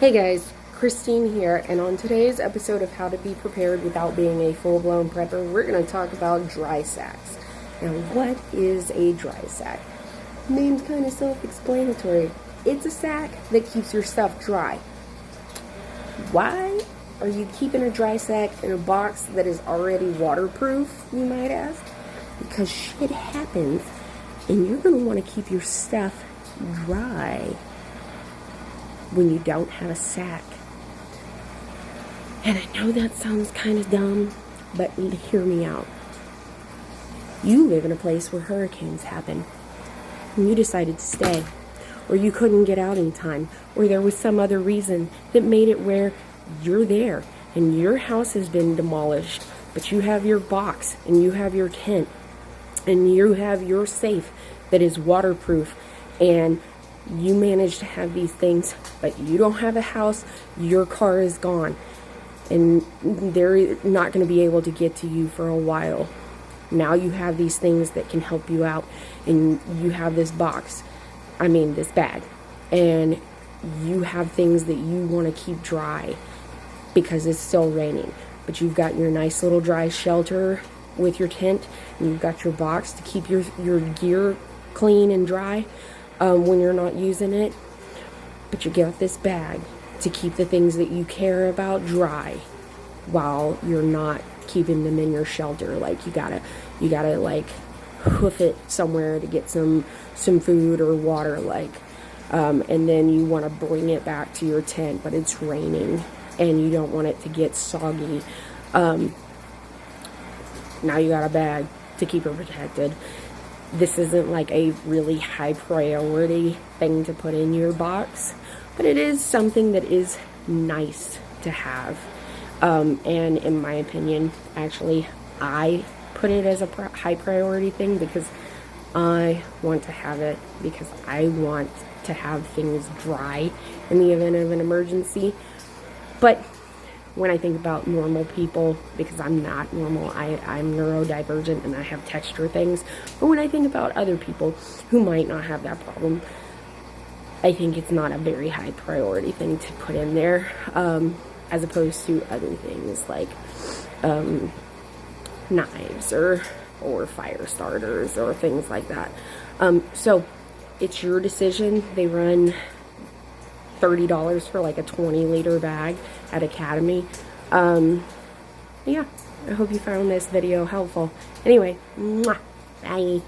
Hey guys, Christine here, and on today's episode of How to Be Prepared Without Being a Full-Blown Prepper, we're going to talk about dry sacks. Now, what is a dry sack? Name's kind of self-explanatory. It's a sack that keeps your stuff dry. Why are you keeping a dry sack in a box that is already waterproof, you might ask? Because shit happens, and you're going to want to keep your stuff dry when you don't have a sack. And I know that sounds kind of dumb, but hear me out. You live in a place where hurricanes happen, and you decided to stay, or you couldn't get out in time, or there was some other reason that made it where you're there, and your house has been demolished, but you have your box, and you have your tent, and you have your safe that is waterproof, and you manage to have these things, but you don't have a house, your car is gone, and they're not going to be able to get to you for a while. Now you have these things that can help you out, and you have this this bag, and you have things that you want to keep dry because it's still raining, but you've got your nice little dry shelter with your tent, and you've got your box to keep your gear clean and dry when you're not using it, but you got this bag to keep the things that you care about dry while you're not keeping them in your shelter. Like you gotta like hoof it somewhere to get some food or water, and then you want to bring it back to your tent, but it's raining and you don't want it to get soggy. Now you got a bag to keep it protected. This isn't like a really high priority thing to put in your box, but it is something that is nice to have. And in my opinion, actually, I put it as a high priority thing because I want to have it, because I want to have things dry in the event of an emergency. But when I think about normal people, because I'm not normal, I'm neurodivergent and I have texture things, but when I think about other people who might not have that problem, I think it's not a very high priority thing to put in there, as opposed to other things like knives or fire starters or things like that. So it's your decision. They run $30 for like a 20-liter bag at Academy. Yeah, I hope you found this video helpful. Anyway, mwah, bye.